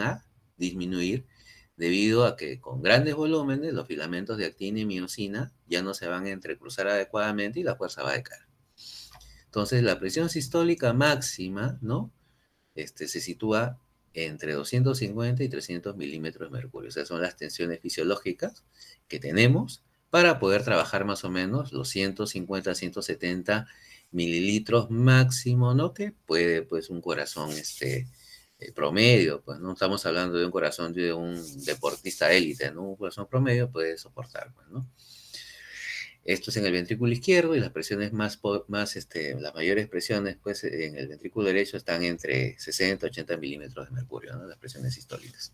a disminuir debido a que con grandes volúmenes los filamentos de actina y miosina ya no se van a entrecruzar adecuadamente y la fuerza va a decaer. Entonces, la presión sistólica máxima, ¿no? Se sitúa entre 250 y 300 milímetros de mercurio. O sea, son las tensiones fisiológicas que tenemos para poder trabajar más o menos los 150, 170 mililitros máximo, ¿no? Que puede, pues, un corazón, promedio, pues no estamos hablando de un corazón de un deportista élite, ¿no? Un corazón promedio puede soportar, pues, ¿no? Esto es en el ventrículo izquierdo y las presiones las mayores presiones, pues, en el ventrículo derecho están entre 60 y 80 milímetros de mercurio, ¿no? Las presiones sistólicas.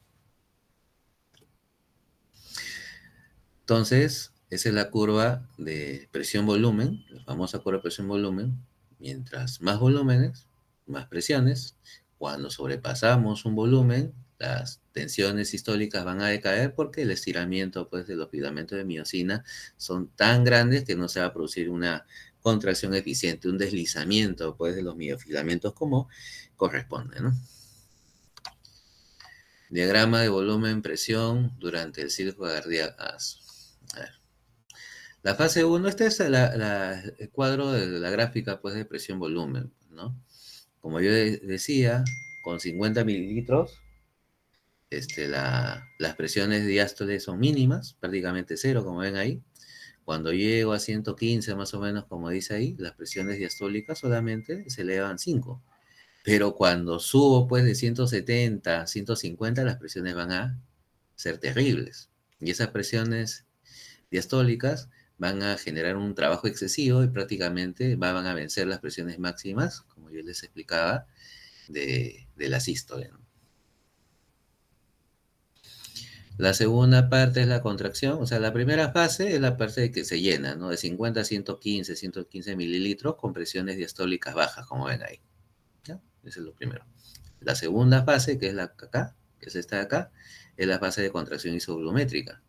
Entonces, esa es la curva de presión-volumen, la famosa curva de presión-volumen. Mientras más volúmenes, más presiones. Cuando sobrepasamos un volumen, las tensiones sistólicas van a decaer porque el estiramiento, pues, de los filamentos de miosina son tan grandes que no se va a producir una contracción eficiente, un deslizamiento, pues, de los miofilamentos como corresponde, ¿no? Diagrama de volumen-presión durante el ciclo cardíaco. A ver. La fase uno, este es el cuadro de la gráfica, pues, de presión-volumen, ¿no? Como yo decía, con 50 mililitros, las presiones diástoles son mínimas, prácticamente cero, como ven ahí. Cuando llego a 115, más o menos, como dice ahí, las presiones diastólicas solamente se elevan 5. Pero cuando subo, pues, de 170 a 150, las presiones van a ser terribles. Y esas presiones diastólicas van a generar un trabajo excesivo y prácticamente van a vencer las presiones máximas, como yo les explicaba, de la sístole, ¿no? La segunda parte es la contracción, o sea, la primera fase es la parte de que se llena, ¿no? De 50 a 115, 115 mililitros con presiones diastólicas bajas, como ven ahí. ¿Ya? Eso es lo primero. La segunda fase, que es la acá, que es esta de acá, es la fase de contracción isovolumétrica.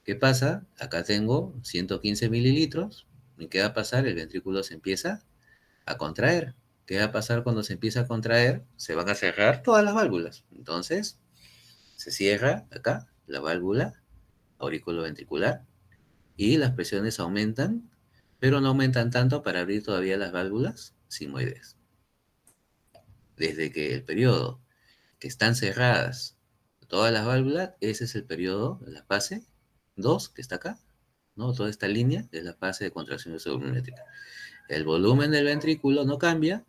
¿Qué pasa? Acá tengo 115 mililitros. ¿Y qué va a pasar? El ventrículo se empieza a contraer. ¿Qué va a pasar cuando se empieza a contraer? Se van a cerrar todas las válvulas. Entonces, se cierra acá la válvula auriculoventricular y las presiones aumentan, pero no aumentan tanto para abrir todavía las válvulas sigmoides. Desde que el periodo que están cerradas todas las válvulas, ese es el periodo, la fase 2 que está acá, ¿no? Toda esta línea es la fase de contracción isovolumétrica. El volumen del ventrículo no cambia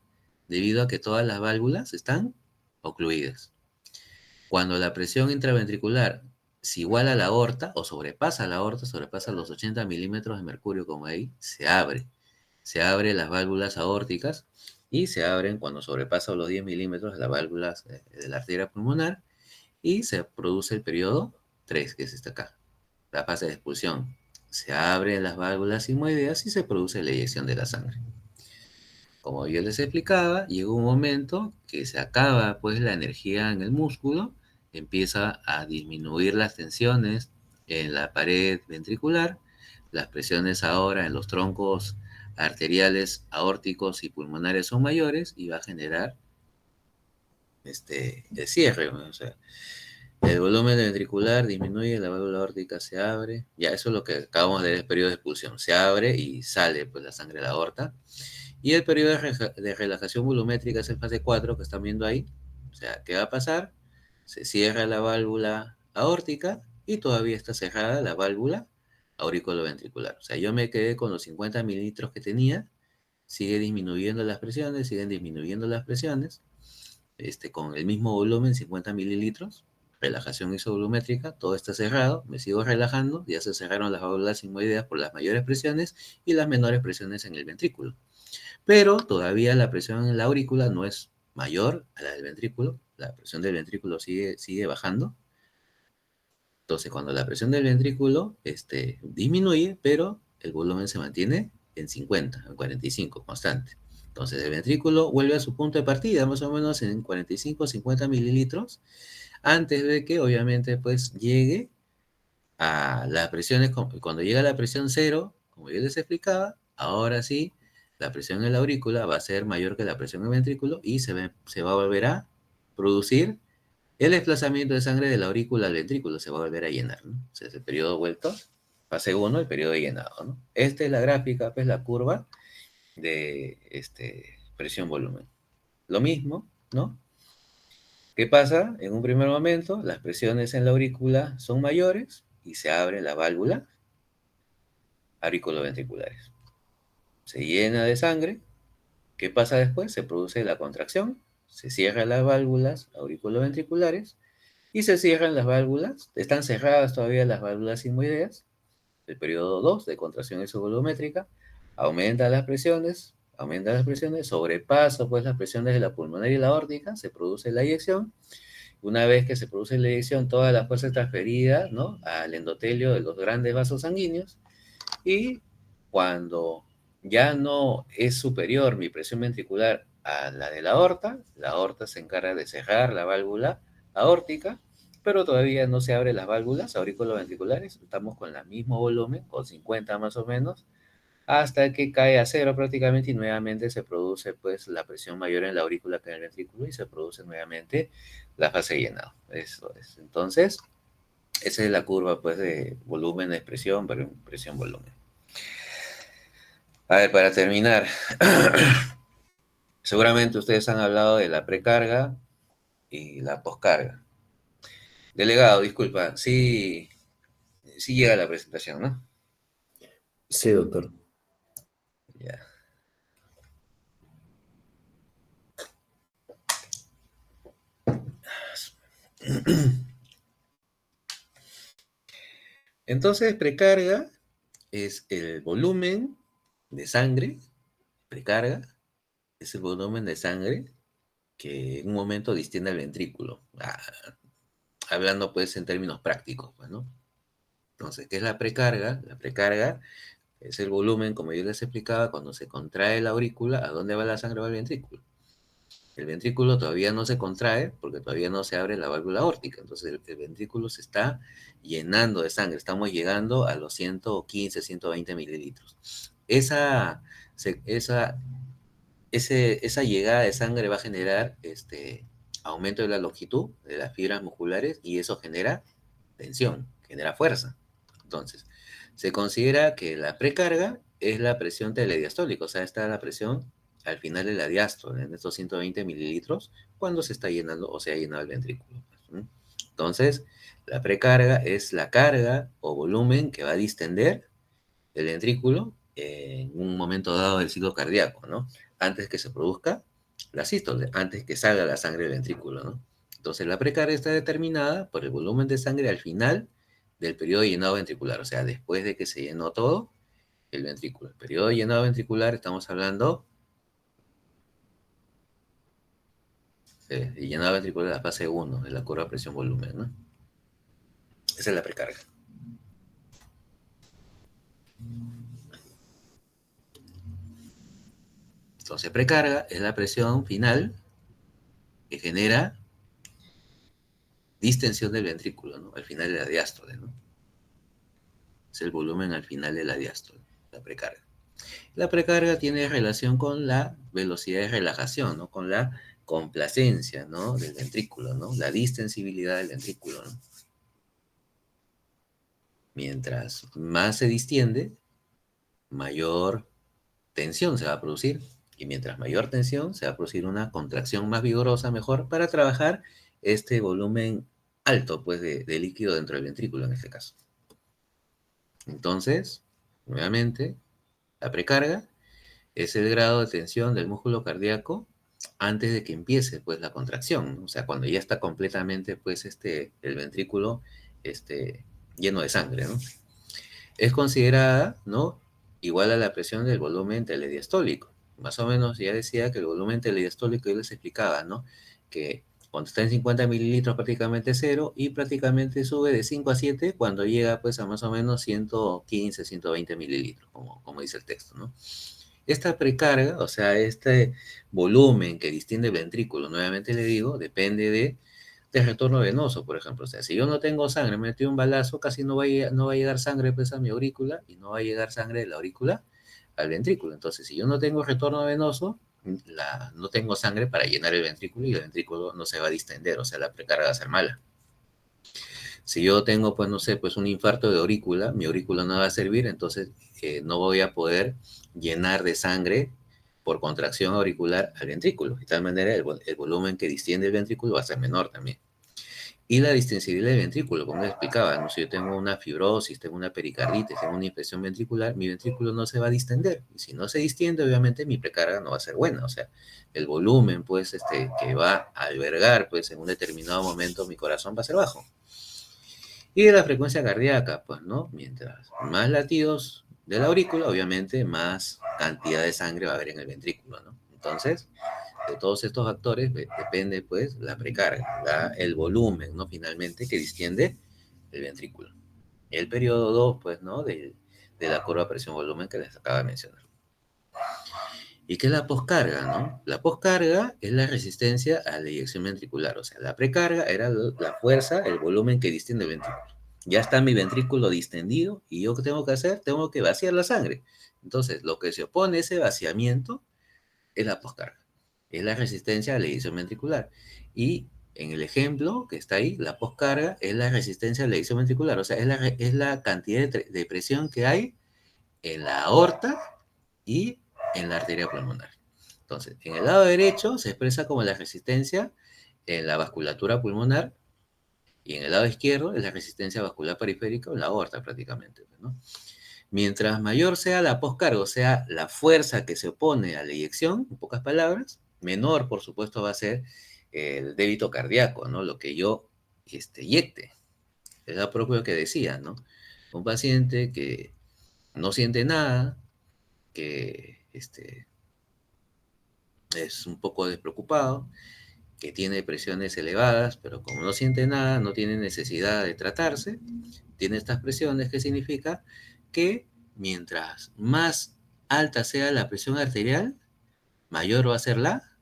debido a que todas las válvulas están ocluidas. Cuando la presión intraventricular es igual a la aorta o sobrepasa la aorta, sobrepasa los 80 milímetros de mercurio, como ahí, se abre. Se abren las válvulas aórticas y se abren cuando sobrepasa los 10 milímetros las válvulas de la arteria pulmonar y se produce el periodo 3, que es este acá, la fase de expulsión. Se abren las válvulas sigmoideas y se produce la eyección de la sangre. Como yo les explicaba, llega un momento que se acaba, pues, la energía en el músculo, empieza a disminuir las tensiones en la pared ventricular, las presiones ahora en los troncos arteriales, aórticos y pulmonares son mayores y va a generar el cierre, ¿no? O sea, el volumen ventricular disminuye, la válvula aórtica se abre. Ya, eso es lo que acabamos de ver, el periodo de expulsión. Se abre y sale, pues, la sangre de la aorta. Y el periodo de relajación volumétrica es el fase 4 que están viendo ahí. O sea, ¿qué va a pasar? Se cierra la válvula aórtica y todavía está cerrada la válvula auriculoventricular. O sea, yo me quedé con los 50 mililitros que tenía, sigue disminuyendo las presiones, siguen disminuyendo las presiones, con el mismo volumen, 50 mililitros, relajación isovolumétrica, todo está cerrado, me sigo relajando, ya se cerraron las válvulas sigmoideas por las mayores presiones y las menores presiones en el ventrículo. Pero todavía la presión en la aurícula no es mayor a la del ventrículo, la presión del ventrículo sigue bajando. Entonces, cuando la presión del ventrículo disminuye, pero el volumen se mantiene en 50, en 45, constante. Entonces, el ventrículo vuelve a su punto de partida, más o menos en 45, 50 mililitros, antes de que, obviamente, pues, llegue a las presiones. Cuando llega a la presión cero, como yo les explicaba, ahora sí, la presión en la aurícula va a ser mayor que la presión en el ventrículo y se va a volver a producir El desplazamiento de sangre de la aurícula al ventrículo se va a volver a llenar, ¿no? O sea, es el periodo vuelto, fase 1, el periodo de llenado, ¿no? Esta es la gráfica, pues la curva de presión-volumen. Lo mismo, ¿no? ¿Qué pasa? En un primer momento, las presiones en la aurícula son mayores y se abre la válvula auriculoventriculares. Se llena de sangre. ¿Qué pasa después? Se produce la contracción, se cierran las válvulas auriculoventriculares y se cierran las válvulas. Están cerradas todavía las válvulas sigmoideas. El periodo 2 de contracción isovolumétrica aumenta las presiones, sobrepasa pues las presiones de la pulmonar y la aórtica, se produce la eyección. Una vez que se produce la eyección, toda la fuerza es transferida, ¿no?, al endotelio de los grandes vasos sanguíneos, y cuando ya no es superior mi presión ventricular a la de la aorta se encarga de cerrar la válvula aórtica, pero todavía no se abren las válvulas auriculoventriculares, estamos con el mismo volumen, con 50 más o menos, hasta que cae a cero prácticamente y nuevamente se produce pues la presión mayor en la aurícula que en el ventrículo y se produce nuevamente la fase de llenado. Eso es. Entonces, esa es la curva pues de volumen de presión, presión volumen. A ver, para terminar, seguramente ustedes han hablado de la precarga y la poscarga. Delegado, disculpa, sí, sí llega la presentación, ¿no? Sí, doctor. Ya. Entonces, precarga es el volumen de sangre, precarga es el volumen de sangre que en un momento distiende al ventrículo. Hablando pues en términos prácticos, pues, ¿no? Entonces, ¿qué es la precarga? La precarga es el volumen, como yo les explicaba, cuando se contrae la aurícula, ¿a dónde va la sangre? Va al ventrículo. El ventrículo todavía no se contrae porque todavía no se abre la válvula aórtica. Entonces, el ventrículo se está llenando de sangre. Estamos llegando a los 115, 120 mililitros. Esa esa llegada de sangre va a generar aumento de la longitud de las fibras musculares y eso genera tensión, genera fuerza. Entonces, se considera que la precarga es la presión telediastólica, o sea, está la presión al final de la diástole, en estos 120 mililitros, cuando se está llenando o se ha llenado el ventrículo. Entonces, la precarga es la carga o volumen que va a distender el ventrículo en un momento dado del ciclo cardíaco, ¿no? Antes que se produzca la sístole, antes que salga la sangre del ventrículo, ¿no? Entonces, la precarga está determinada por el volumen de sangre al final del periodo de llenado ventricular, o sea, después de que se llenó todo el ventrículo. El periodo de llenado ventricular, estamos hablando de llenado ventricular, la fase 1 de la curva presión-volumen, ¿no? Esa es la precarga. Entonces, precarga es la presión final que genera distensión del ventrículo, ¿no? Al final de la diástole, ¿no? Es el volumen al final de la diástole, la precarga. La precarga tiene relación con la velocidad de relajación, ¿no? Con la complacencia, ¿no?, del ventrículo, ¿no? La distensibilidad del ventrículo, ¿no? Mientras más se distiende, mayor tensión se va a producir. Y mientras mayor tensión, se va a producir una contracción más vigorosa, mejor, para trabajar este volumen alto, pues, de líquido dentro del ventrículo, en este caso. Entonces, nuevamente, la precarga es el grado de tensión del músculo cardíaco antes de que empiece, pues, la contracción, ¿no? O sea, cuando ya está completamente, pues, el ventrículo, lleno de sangre, ¿no? Es considerada, ¿no?, igual a la presión del volumen telediastólico. Más o menos ya decía que el volumen telediastólico, yo les explicaba, ¿no?, que cuando está en 50 mililitros prácticamente cero y prácticamente sube de 5 a 7 cuando llega pues a más o menos 115, 120 mililitros, como dice el texto, ¿no? Esta precarga, o sea, este volumen que distiende el ventrículo, nuevamente le digo, depende del retorno venoso, por ejemplo. O sea, si yo no tengo sangre, me metí un balazo, casi no va a llegar sangre pues, a mi aurícula y no va a llegar sangre de la aurícula al ventrículo. Entonces, si yo no tengo retorno venoso, no tengo sangre para llenar el ventrículo y el ventrículo no se va a distender, o sea, la precarga va a ser mala. Si yo tengo, pues no sé, pues un infarto de aurícula, mi aurícula no va a servir, entonces no voy a poder llenar de sangre por contracción auricular al ventrículo. De tal manera, el volumen que distiende el ventrículo va a ser menor también. Y la distensibilidad del ventrículo, como les explicaba, ¿no? Si yo tengo una fibrosis, tengo una pericarditis, tengo una infección ventricular, mi ventrículo no se va a distender. Y si no se distiende, obviamente mi precarga no va a ser buena. O sea, el volumen, pues, que va a albergar, pues, en un determinado momento mi corazón va a ser bajo. Y de la frecuencia cardíaca, pues, ¿no? Mientras más latidos de la aurícula, obviamente, más cantidad de sangre va a haber en el ventrículo, ¿no? Entonces, de todos estos factores depende, pues, la precarga, el volumen, ¿no? Finalmente, que distiende el ventrículo. El periodo 2, pues, ¿no? De la curva presión-volumen que les acaba de mencionar. ¿Y qué es la poscarga, no? La poscarga es la resistencia a la eyección ventricular. O sea, la precarga era la fuerza, el volumen que distiende el ventrículo. Ya está mi ventrículo distendido y yo qué tengo que hacer? Tengo que vaciar la sangre. Entonces, lo que se opone a ese vaciamiento es la poscarga. Es la resistencia a la eyección ventricular. Y en el ejemplo que está ahí, la poscarga es la resistencia a la eyección ventricular. O sea, es la cantidad de presión que hay en la aorta y en la arteria pulmonar. Entonces, en el lado derecho se expresa como la resistencia en la vasculatura pulmonar y en el lado izquierdo es la resistencia vascular periférica o en la aorta prácticamente, ¿no? Mientras mayor sea la poscarga, o sea, la fuerza que se opone a la eyección, en pocas palabras, menor, por supuesto, va a ser el débito cardíaco, ¿no? Lo que yo eyecte. Es lo propio que decía, ¿no? Un paciente que no siente nada, que es un poco despreocupado, que tiene presiones elevadas, pero como no siente nada, no tiene necesidad de tratarse, tiene estas presiones, que significa que mientras más alta sea la presión arterial, mayor va a ser la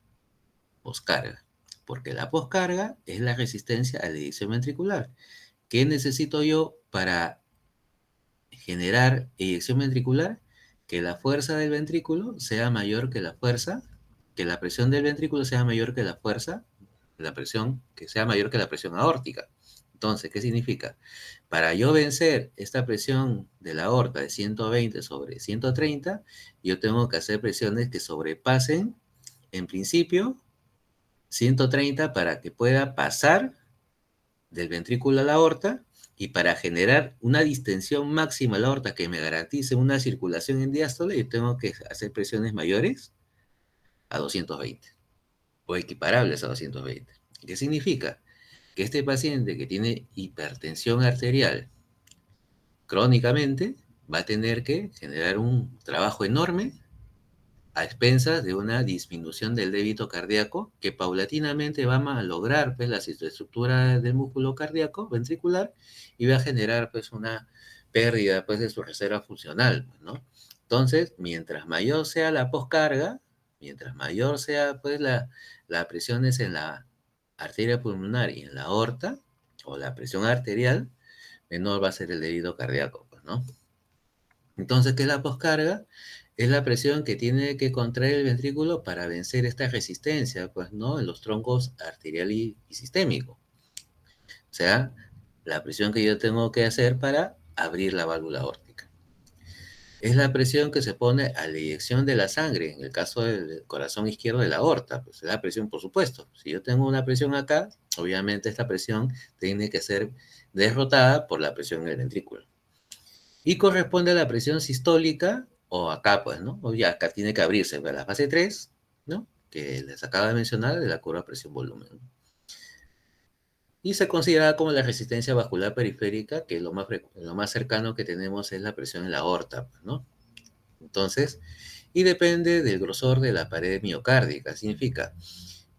poscarga, porque la poscarga es la resistencia a la eyección ventricular. ¿Qué necesito yo para generar eyección ventricular? Que la fuerza del ventrículo sea mayor que la fuerza, que la presión del ventrículo sea mayor que la fuerza, la presión, que sea mayor que la presión aórtica. Entonces, ¿qué significa? Para yo vencer esta presión de la aorta de 120 sobre 130, yo tengo que hacer presiones que sobrepasen, en principio, 130 para que pueda pasar del ventrículo a la aorta y para generar una distensión máxima a la aorta que me garantice una circulación en diástole, yo tengo que hacer presiones mayores a 220 o equiparables a 220. ¿Qué significa? Que este paciente que tiene hipertensión arterial crónicamente va a tener que generar un trabajo enorme a expensas de una disminución del débito cardíaco que paulatinamente va a lograr, pues, la estructura del músculo cardíaco ventricular y va a generar, pues, una pérdida, pues, de su reserva funcional, pues, ¿no? Entonces, mientras mayor sea la poscarga, mientras mayor sea, pues, la presiones en la arteria pulmonar y en la aorta, o la presión arterial, menor va a ser el débito cardíaco, pues, ¿no? Entonces, ¿qué es la poscarga? Es la presión que tiene que contraer el ventrículo para vencer esta resistencia, pues, ¿no? En los troncos arterial y sistémico. O sea, la presión que yo tengo que hacer para abrir la válvula aórtica. Es la presión que se pone a la eyección de la sangre, en el caso del corazón izquierdo de la aorta, pues es la presión, por supuesto. Si yo tengo una presión acá, obviamente esta presión tiene que ser derrotada por la presión en el ventrículo. Y corresponde a la presión sistólica, o acá, pues, ¿no? O ya acá tiene que abrirse, ¿verdad? La fase 3, ¿no? Que les acabo de mencionar, de la curva presión-volumen. Y se considera como la resistencia vascular periférica, que lo más cercano que tenemos es la presión en la aorta, pues, ¿no? Entonces, y depende del grosor de la pared miocárdica. Significa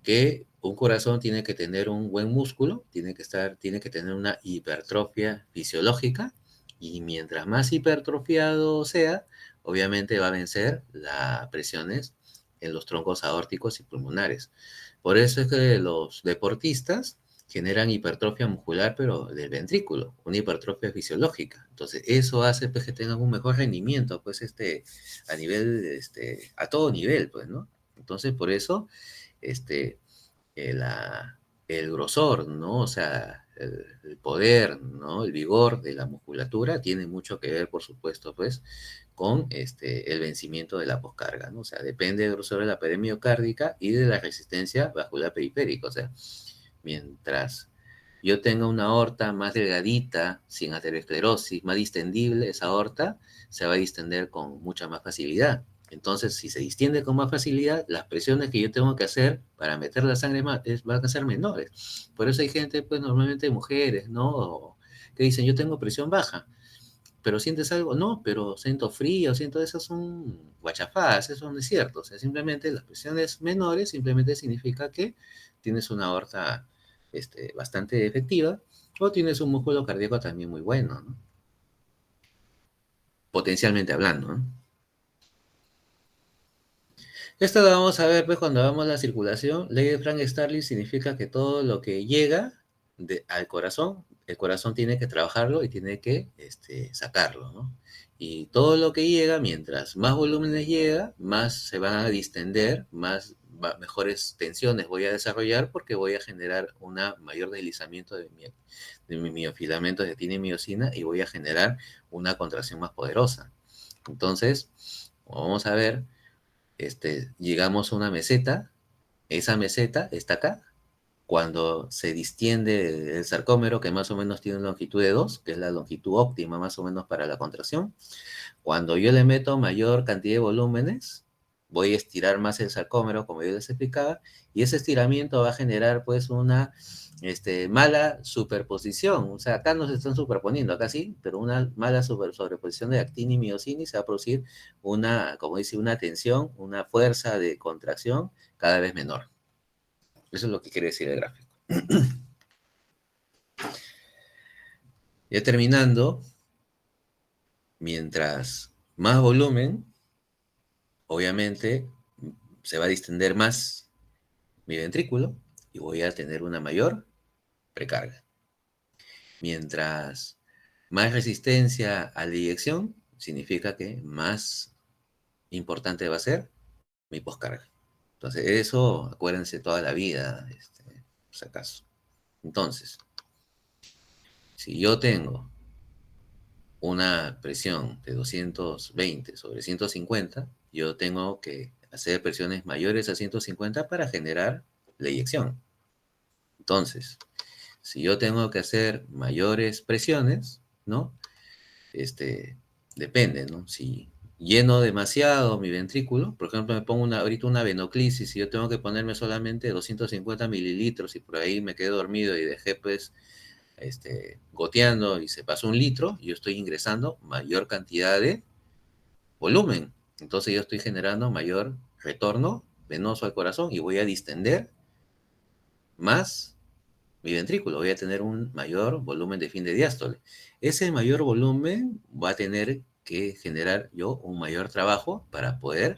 que un corazón tiene que tener un buen músculo, tiene que tener una hipertrofia fisiológica, y mientras más hipertrofiado sea, obviamente va a vencer las presiones en los troncos aórticos y pulmonares. Por eso es que los deportistas generan hipertrofia muscular, pero del ventrículo, una hipertrofia fisiológica. Entonces, eso hace, pues, que tengan un mejor rendimiento, pues, a nivel, a todo nivel, pues, ¿no? Entonces, por eso, este, el, ah, el grosor, ¿no? O sea, el poder, ¿no? El vigor de la musculatura tiene mucho que ver, por supuesto, pues, con el vencimiento de la poscarga, ¿no? O sea, depende del grosor de la pared miocárdica y de la resistencia vascular periférica. O sea, mientras yo tenga una aorta más delgadita, sin aterosclerosis, más distendible, esa aorta se va a distender con mucha más facilidad. Entonces, si se distiende con más facilidad, las presiones que yo tengo que hacer para meter la sangre van a ser menores. Por eso hay gente, pues normalmente mujeres, ¿no? Que dicen, yo tengo presión baja, pero ¿sientes algo? No, pero siento frío, siento, esas son guachafadas, eso no es cierto. O sea, simplemente las presiones menores simplemente significa que tienes una aorta bastante efectiva o tienes un músculo cardíaco también muy bueno, ¿no? Potencialmente hablando, ¿no? Esto lo vamos a ver pues cuando hagamos la circulación. Ley de Frank-Starling significa que todo lo que llega al corazón, el corazón tiene que trabajarlo y tiene que sacarlo, ¿no? Y todo lo que llega, mientras más volúmenes llega, más se van a distender, mejores tensiones voy a desarrollar porque voy a generar un mayor deslizamiento de mi miofilamentos de actina y miosina y voy a generar una contracción más poderosa. Entonces, vamos a ver, llegamos a una meseta, esa meseta está acá, cuando se distiende el sarcómero, que más o menos tiene una longitud de 2, que es la longitud óptima más o menos para la contracción, cuando yo le meto mayor cantidad de volúmenes, voy a estirar más el sarcómero, como yo les explicaba, y ese estiramiento va a generar pues una mala superposición. O sea, acá no se están superponiendo, acá sí, pero una mala sobreposición de actina y miosina y se va a producir una, como dice, una tensión, una fuerza de contracción cada vez menor. Eso es lo que quiere decir el gráfico. Ya terminando, mientras más volumen, obviamente se va a distender más mi ventrículo y voy a tener una mayor precarga. Mientras más resistencia a la eyección, significa que más importante va a ser mi poscarga. Entonces, eso acuérdense toda la vida, por si acaso. Entonces, si yo tengo una presión de 220 sobre 150, yo tengo que hacer presiones mayores a 150 para generar la eyección. Entonces, si yo tengo que hacer mayores presiones, ¿no? Depende, ¿no? Si lleno demasiado mi ventrículo, por ejemplo, me pongo ahorita una venoclisis y yo tengo que ponerme solamente 250 mililitros y por ahí me quedé dormido y dejé pues goteando y se pasó 1 litro, yo estoy ingresando mayor cantidad de volumen. Entonces yo estoy generando mayor retorno venoso al corazón y voy a distender más mi ventrículo, voy a tener un mayor volumen de fin de diástole. Ese mayor volumen va a tener que generar yo un mayor trabajo para poder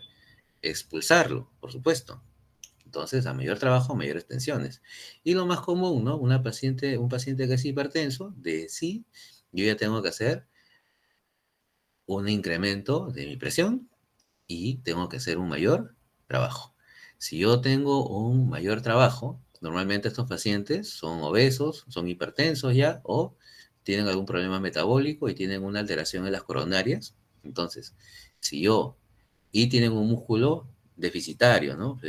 expulsarlo, por supuesto. Entonces, a mayor trabajo, mayores tensiones. Y lo más común, ¿no? Un paciente que es hipertenso, de sí, yo ya tengo que hacer un incremento de mi presión y tengo que hacer un mayor trabajo. Si yo tengo un mayor trabajo, normalmente estos pacientes son obesos, son hipertensos ya, o tienen algún problema metabólico y tienen una alteración en las coronarias. Entonces, si yo, y tienen un músculo deficitario, ¿no?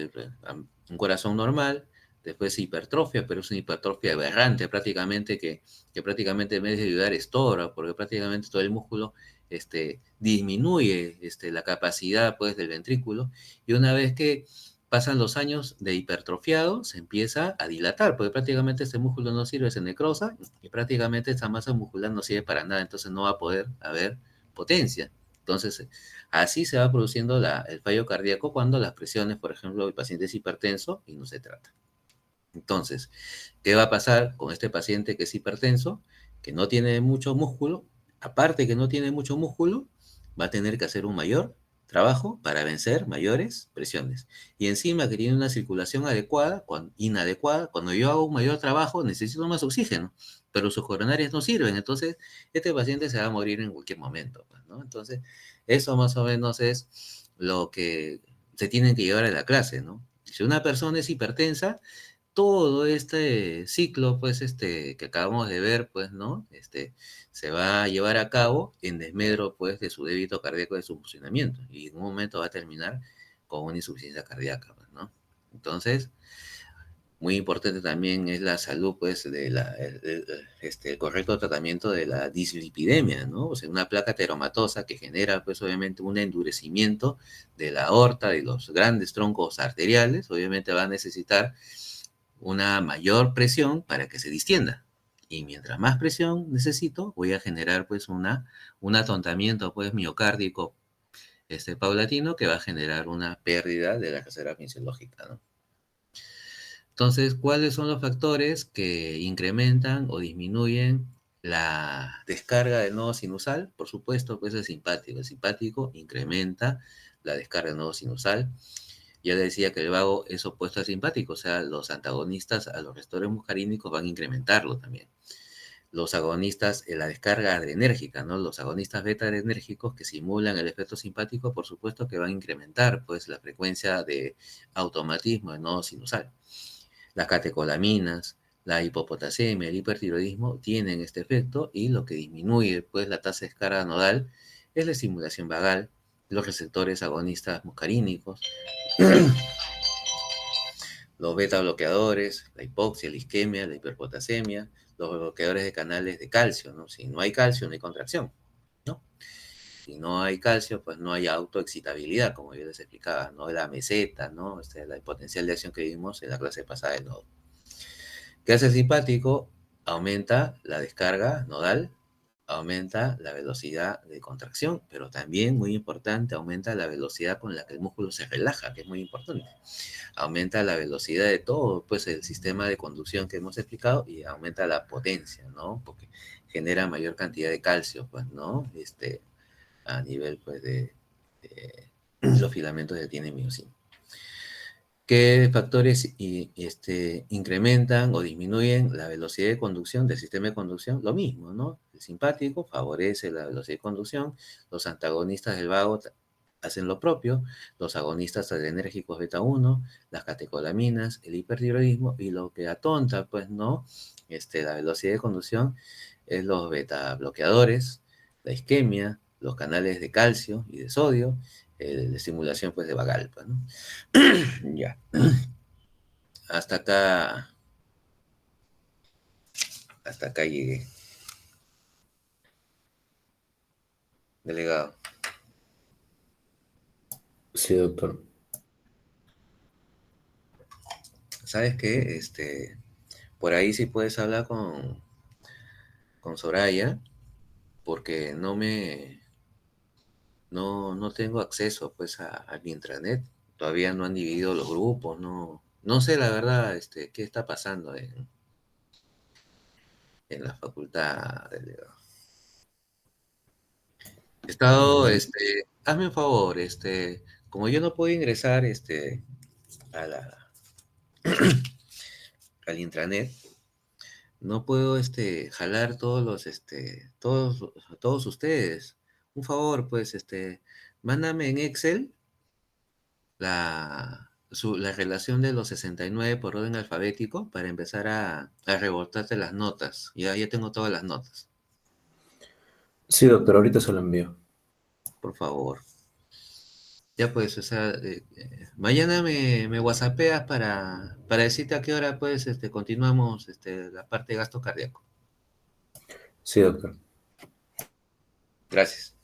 Un corazón normal, después hipertrofia, pero es una hipertrofia aberrante prácticamente, que prácticamente en vez de ayudar estorba, porque prácticamente todo el músculo disminuye la capacidad pues, del ventrículo, y una vez que pasan los años de hipertrofiado, se empieza a dilatar, porque prácticamente este músculo no sirve, se necrosa, y prácticamente esta masa muscular no sirve para nada, entonces no va a poder haber potencia. Entonces, así se va produciendo el fallo cardíaco cuando las presiones, por ejemplo, el paciente es hipertenso y no se trata. Entonces, ¿qué va a pasar con este paciente que es hipertenso, que no tiene mucho músculo? Aparte que no tiene mucho músculo, va a tener que hacer un mayor trabajo para vencer mayores presiones. Y encima que tiene una circulación inadecuada, cuando yo hago un mayor trabajo necesito más oxígeno, pero sus coronarias no sirven, entonces este paciente se va a morir en cualquier momento, pues, ¿no? Entonces, eso más o menos es lo que se tienen que llevar a la clase, ¿no? Si una persona es hipertensa, todo este ciclo, pues, que acabamos de ver, pues, ¿no? Se va a llevar a cabo en desmedro, pues, de su débito cardíaco, de su funcionamiento, y en un momento va a terminar con una insuficiencia cardíaca, pues, ¿no? Entonces, muy importante también es la salud, pues, el correcto tratamiento de la dislipidemia, ¿no? O sea, una placa ateromatosa que genera, pues, obviamente, un endurecimiento de la aorta, de los grandes troncos arteriales, obviamente va a necesitar una mayor presión para que se distienda. Y mientras más presión necesito, voy a generar, pues, un atontamiento, pues, miocárdico, paulatino, que va a generar una pérdida de la reserva fisiológica, ¿no? Entonces, ¿cuáles son los factores que incrementan o disminuyen la descarga del nodo sinusal? Por supuesto, pues el simpático. El simpático incrementa la descarga del nodo sinusal. Ya le decía que el vago es opuesto al simpático, o sea, los antagonistas a los receptores muscarínicos van a incrementarlo también. Los agonistas en la descarga adrenérgica, ¿no? Los agonistas beta adrenérgicos que simulan el efecto simpático, por supuesto que van a incrementar, pues, la frecuencia de automatismo del nodo sinusal. Las catecolaminas, la hipopotasemia, el hipertiroidismo tienen este efecto y lo que disminuye, pues, la tasa de descarga nodal es la estimulación vagal, los receptores agonistas muscarínicos, los beta bloqueadores, la hipoxia, la isquemia, la hiperpotasemia, los bloqueadores de canales de calcio, ¿no? Si no hay calcio, no hay contracción, ¿no? Si no hay calcio, pues no hay autoexcitabilidad, como yo les explicaba, ¿no? La meseta, ¿no? El potencial de acción que vimos en la clase pasada del nodo. ¿Qué hace el simpático? Aumenta la descarga nodal, aumenta la velocidad de contracción, pero también, muy importante, aumenta la velocidad con la que el músculo se relaja, que es muy importante. Aumenta la velocidad de todo, pues, el sistema de conducción que hemos explicado y aumenta la potencia, ¿no? Porque genera mayor cantidad de calcio, pues, ¿no? A nivel, pues, de los filamentos que tiene miocina. ¿Qué factores incrementan o disminuyen la velocidad de conducción del sistema de conducción? Lo mismo, ¿no? El simpático favorece la velocidad de conducción, los antagonistas del vago hacen lo propio, los agonistas adrenérgicos beta 1, las catecolaminas, el hipertiroidismo, y lo que atonta, pues, ¿no? La velocidad de conducción es los beta bloqueadores, la isquemia, los canales de calcio y de sodio, la estimulación, pues, de vagal, pues, ¿no? Ya. Hasta acá, hasta acá llegué, delegado. Sí, doctor. ¿Sabes qué? Por ahí sí puedes hablar con Soraya, porque no tengo acceso, pues, al intranet. Todavía no han dividido los grupos, no sé la verdad, qué está pasando en la facultad, delegado. He estado, Mm, hazme un favor, como yo no puedo ingresar, a al intranet, no puedo, jalar todos ustedes. Un favor, pues, mándame en Excel la relación de los 69 por orden alfabético para empezar a rebotarte las notas. Ya tengo todas las notas. sí, doctor, ahorita se lo envío. Por favor. Ya pues, o sea, mañana me whatsappeas para decirte a qué hora, pues, continuamos, la parte de gasto cardíaco. Sí, doctor. Gracias.